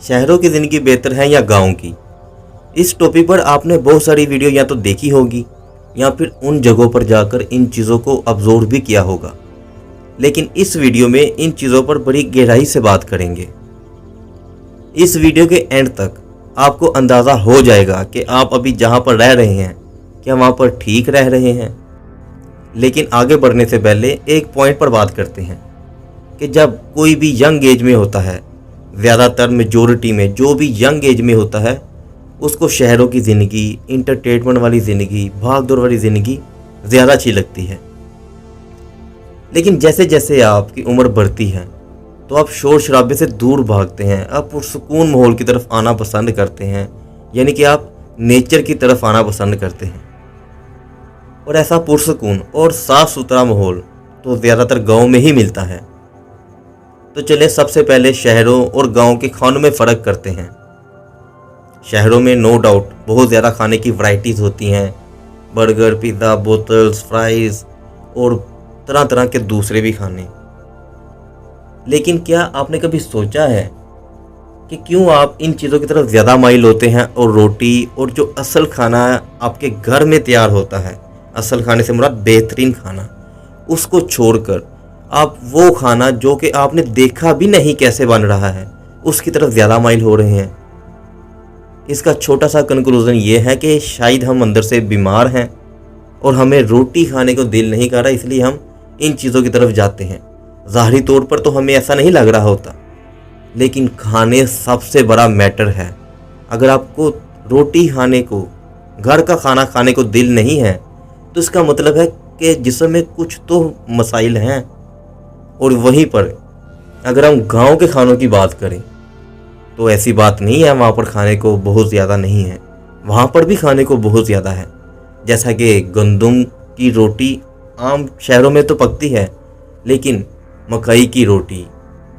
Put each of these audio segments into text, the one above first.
शहरों की ज़िंदगी बेहतर है या गांव की? इस टॉपिक पर आपने बहुत सारी वीडियो या तो देखी होगी या फिर उन जगहों पर जाकर इन चीज़ों को ऑब्जर्व भी किया होगा, लेकिन इस वीडियो में इन चीज़ों पर बड़ी गहराई से बात करेंगे। इस वीडियो के एंड तक आपको अंदाज़ा हो जाएगा कि आप अभी जहां पर रह रहे हैं क्या वहां पर ठीक रह रहे हैं। लेकिन आगे बढ़ने से पहले एक पॉइंट पर बात करते हैं कि जब कोई भी यंग एज में होता है, ज़्यादातर मेजॉरिटी में जो भी यंग एज में होता है उसको शहरों की ज़िंदगी, इंटरटेनमेंट वाली ज़िंदगी, भाग दौड़ वाली ज़िंदगी ज़्यादा अच्छी लगती है। लेकिन जैसे जैसे आपकी उम्र बढ़ती है तो आप शोर शराबे से दूर भागते हैं, आप पुरसुकून माहौल की तरफ आना पसंद करते हैं, यानी कि आप नेचर की तरफ आना पसंद करते हैं। और ऐसा पुरसुकून और साफ़ सुथरा माहौल तो ज़्यादातर गाँव में ही मिलता है। तो चलिए सबसे पहले शहरों और गांव के खानों में फ़र्क करते हैं। शहरों में नो डाउट बहुत ज़्यादा खाने की वैरायटीज़ होती हैं, बर्गर, पिज़्ज़ा, बोतल्स, फ्राइज़ और तरह तरह के दूसरे भी खाने। लेकिन क्या आपने कभी सोचा है कि क्यों आप इन चीज़ों की तरफ ज़्यादा माइल होते हैं और रोटी और जो असल खाना आपके घर में तैयार होता है, असल खाने से मुराद बेहतरीन खाना, उसको छोड़कर आप वो खाना जो कि आपने देखा भी नहीं कैसे बन रहा है उसकी तरफ ज़्यादा माइल हो रहे हैं? इसका छोटा सा कंक्लूजन ये है कि शायद हम अंदर से बीमार हैं और हमें रोटी खाने को दिल नहीं कर रहा, इसलिए हम इन चीज़ों की तरफ जाते हैं। ज़ाहिरी तौर पर तो हमें ऐसा नहीं लग रहा होता, लेकिन खाने सबसे बड़ा मैटर है। अगर आपको रोटी खाने को, घर का खाना खाने को दिल नहीं है तो इसका मतलब है कि जिस्म में कुछ तो मसाइल हैं। और वहीं पर अगर हम गांव के खानों की बात करें तो ऐसी बात नहीं है, वहाँ पर खाने को बहुत ज़्यादा नहीं है, वहाँ पर भी खाने को बहुत ज़्यादा है। जैसा कि गंदम की रोटी आम शहरों में तो पकती है, लेकिन मकई की रोटी,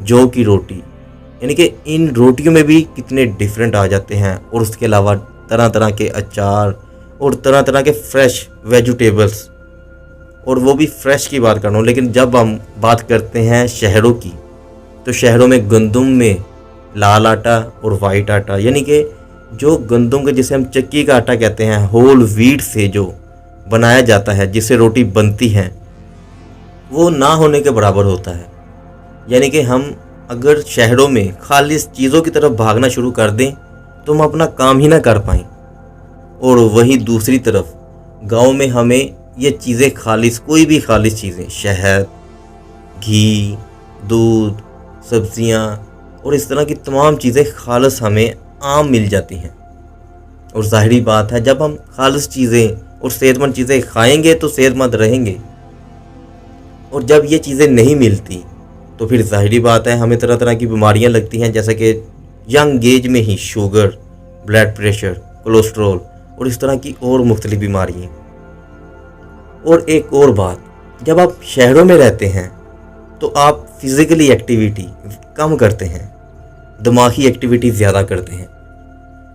जौ की रोटी, यानी कि इन रोटियों में भी कितने डिफरेंट आ जाते हैं। और उसके अलावा तरह तरह के अचार और तरह तरह के फ्रेश वेजिटेबल्स, और वो भी फ्रेश की बात कर रहा हूँ। लेकिन जब हम बात करते हैं शहरों की तो शहरों में गंदम में लाल आटा और वाइट आटा, यानी कि जो गंदम के जिसे हम चक्की का आटा कहते हैं, होल व्हीट से जो बनाया जाता है, जिससे रोटी बनती है, वो ना होने के बराबर होता है। यानी कि हम अगर शहरों में खालिस चीज़ों की तरफ भागना शुरू कर दें तो हम अपना काम ही ना कर पाएँ। और वहीं दूसरी तरफ गांव में हमें ये चीज़ें खालिस, कोई भी खालिस चीज़ें, शहद, घी, दूध, सब्जियां और इस तरह की तमाम चीज़ें खालिस हमें आम मिल जाती हैं। और ज़ाहिरी बात है जब हम खालिस चीज़ें और सेहतमंद चीज़ें खाएंगे तो सेहतमंद रहेंगे। और जब ये चीज़ें नहीं मिलती तो फिर ज़ाहिरी बात है हमें तरह तरह की बीमारियां लगती हैं, जैसे कि यंग एज में ही शुगर, ब्लड प्रेशर, कोलेस्ट्रॉल और इस तरह की और मुख्तलिफ बीमारियाँ। और एक और बात, जब आप शहरों में रहते हैं तो आप फिज़िकली एक्टिविटी कम करते हैं, दिमागी एक्टिविटी ज़्यादा करते हैं।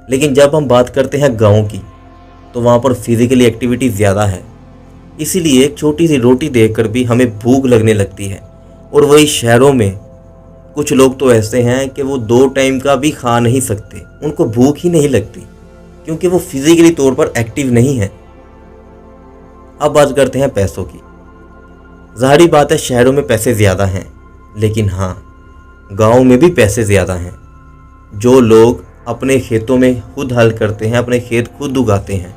लेकिन जब हम बात करते हैं गांव की तो वहाँ पर फिज़िकली एक्टिविटी ज़्यादा है, इसीलिए एक छोटी सी रोटी देखकर भी हमें भूख लगने लगती है। और वही शहरों में कुछ लोग तो ऐसे हैं कि वो 2 टाइम का भी खा नहीं सकते, उनको भूख ही नहीं लगती, क्योंकि वो फिज़िकली तौर पर एक्टिव नहीं है। अब बात करते हैं पैसों की। ज़ाहिरी बात है शहरों में पैसे ज़्यादा हैं, लेकिन हाँ, गांव में भी पैसे ज़्यादा हैं। जो लोग अपने खेतों में खुद हल करते हैं, अपने खेत खुद उगाते हैं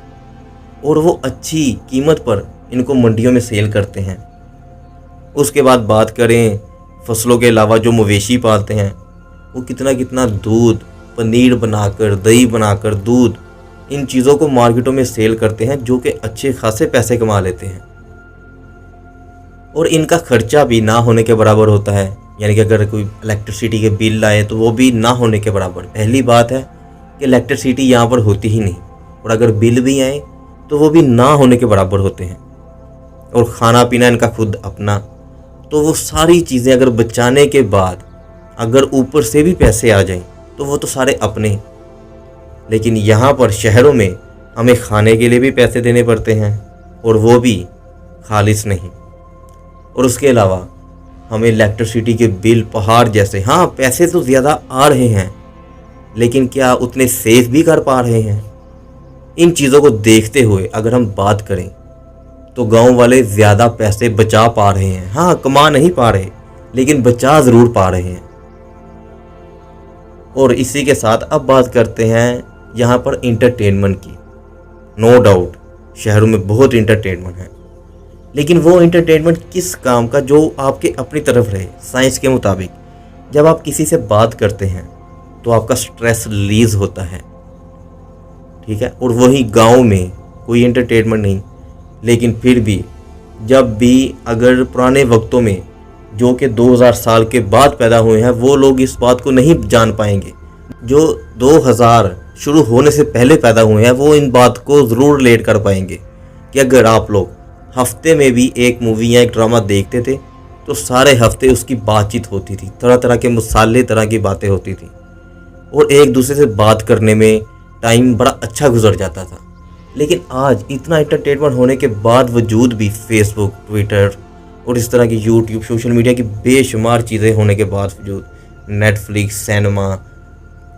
और वो अच्छी कीमत पर इनको मंडियों में सेल करते हैं। उसके बाद बात करें फसलों के अलावा जो मवेशी पालते हैं, वो कितना कितना दूध, पनीर बनाकर, दही बनाकर, दूध, इन चीज़ों को मार्केटों में सेल करते हैं, जो कि अच्छे खासे पैसे कमा लेते हैं। और इनका खर्चा भी ना होने के बराबर होता है, यानी कि अगर कोई इलेक्ट्रिसिटी के बिल आए तो वो भी ना होने के बराबर। पहली बात है कि इलेक्ट्रिसिटी यहाँ पर होती ही नहीं, और अगर बिल भी आए तो वो भी ना होने के बराबर होते हैं। और खाना पीना इनका खुद अपना, तो वो सारी चीज़ें अगर बचाने के बाद अगर ऊपर से भी पैसे आ जाएं तो वो तो सारे अपने। लेकिन यहाँ पर शहरों में हमें खाने के लिए भी पैसे देने पड़ते हैं, और वो भी खालिस नहीं। और उसके अलावा हमें इलेक्ट्रिसिटी के बिल पहाड़ जैसे, हाँ पैसे तो ज़्यादा आ रहे हैं, लेकिन क्या उतने सेव भी कर पा रहे हैं? इन चीज़ों को देखते हुए अगर हम बात करें तो गांव वाले ज़्यादा पैसे बचा पा रहे हैं। हाँ, कमा नहीं पा रहे, लेकिन बचा ज़रूर पा रहे हैं। और इसी के साथ अब बात करते हैं यहाँ पर इंटरटेनमेंट की। नो डाउट शहरों में बहुत इंटरटेनमेंट है, लेकिन वो इंटरटेनमेंट किस काम का जो आपके अपनी तरफ रहे। साइंस के मुताबिक जब आप किसी से बात करते हैं तो आपका स्ट्रेस रिलीज होता है, ठीक है। और वही गांव में कोई इंटरटेनमेंट नहीं, लेकिन फिर भी जब भी अगर पुराने वक्तों में जो कि 2000 साल के बाद पैदा हुए हैं वो लोग इस बात को नहीं जान पाएंगे। जो 2000 शुरू होने से पहले पैदा हुए हैं वो इन बात को ज़रूर रिलेट कर पाएंगे कि अगर आप लोग हफ्ते में भी एक मूवी या एक ड्रामा देखते थे तो सारे हफ्ते उसकी बातचीत होती थी, तरह तरह के मसाले तरह की बातें होती थी और एक दूसरे से बात करने में टाइम बड़ा अच्छा गुजर जाता था। लेकिन आज इतना एंटरटेनमेंट होने के बाद वजूद भी फेसबुक, ट्विटर और इस तरह की यूट्यूब, सोशल मीडिया की बेशुमार चीज़ें होने के बावजूद, नेटफ्लिक्स, सिनेमा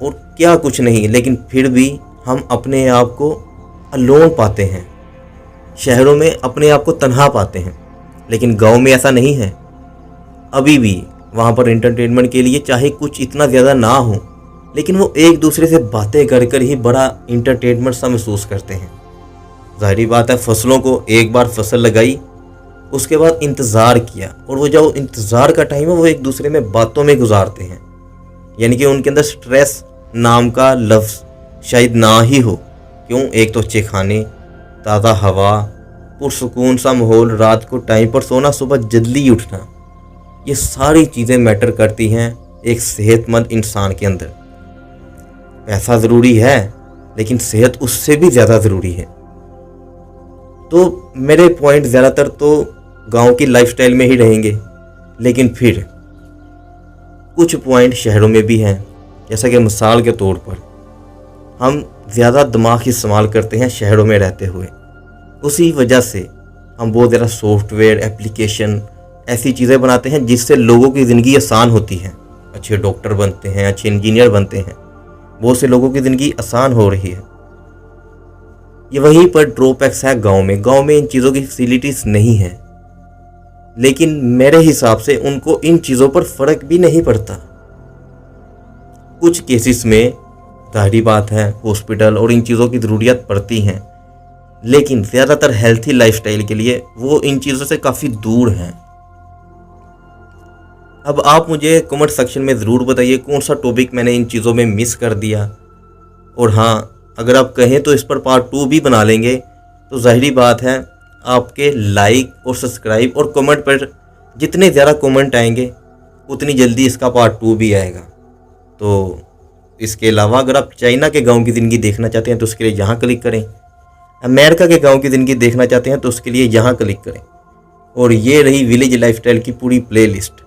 और क्या कुछ नहीं, लेकिन फिर भी हम अपने आप को अलोन पाते हैं। शहरों में अपने आप को तन्हा पाते हैं, लेकिन गांव में ऐसा नहीं है। अभी भी वहाँ पर एंटरटेनमेंट के लिए चाहे कुछ इतना ज़्यादा ना हो, लेकिन वो एक दूसरे से बातें कर कर ही बड़ा एंटरटेनमेंट सा महसूस करते हैं। जाहिर बात है, फसलों को एक बार फसल लगाई, उसके बाद इंतज़ार किया, और वो जो इंतज़ार का टाइम है वो एक दूसरे में बातों में गुजारते हैं। यानी कि उनके अंदर स्ट्रेस नाम का लफ्ज़ शायद ना ही हो। क्यों? एक तो अच्छे खाने, ताज़ा हवा, पुरसुकून सा माहौल, रात को टाइम पर सोना, सुबह जल्दी उठना, ये सारी चीज़ें मैटर करती हैं एक सेहतमंद इंसान के अंदर। पैसा ज़रूरी है, लेकिन सेहत उससे भी ज़्यादा ज़रूरी है। तो मेरे पॉइंट ज़्यादातर तो गांव की लाइफस्टाइल में ही रहेंगे, लेकिन फिर कुछ पॉइंट शहरों में भी हैं। जैसा कि मिसाल के तौर पर हम ज़्यादा दिमाग इस्तेमाल करते हैं शहरों में रहते हुए, उसी वजह से हम बहुत ज़्यादा सॉफ्टवेयर, एप्लीकेशन, ऐसी चीज़ें बनाते हैं जिससे लोगों की ज़िंदगी आसान होती है। अच्छे डॉक्टर बनते हैं, अच्छे इंजीनियर बनते हैं, बहुत से लोगों की ज़िंदगी आसान हो रही है। ये वहीं पर ड्रॉबैक्स है गांव में। गांव में इन चीज़ों की फैसिलिटीज़ नहीं है, लेकिन मेरे हिसाब से उनको इन चीज़ों पर फ़र्क भी नहीं पड़ता। कुछ केसेस में जाहिर बात है हॉस्पिटल और इन चीज़ों की ज़रूरियत पड़ती हैं, लेकिन ज़्यादातर हेल्थी लाइफस्टाइल के लिए वो इन चीज़ों से काफ़ी दूर हैं। अब आप मुझे कमेंट सेक्शन में ज़रूर बताइए कौन सा टॉपिक मैंने इन चीज़ों में मिस कर दिया। और हाँ, अगर आप कहें तो इस पर पार्ट 2 भी बना लेंगे। तो ज़ाहिरी बात है आपके लाइक और सब्सक्राइब और कमेंट पर जितने ज़्यादा कमेंट आएंगे उतनी जल्दी इसका पार्ट 2 भी आएगा। तो इसके अलावा अगर आप चाइना के गांव की ज़िंदगी देखना चाहते हैं तो उसके लिए यहाँ क्लिक करें। अमेरिका के गांव की ज़िंदगी देखना चाहते हैं तो उसके लिए यहाँ क्लिक करें। और ये रही विलेज लाइफस्टाइल की पूरी प्लेलिस्ट।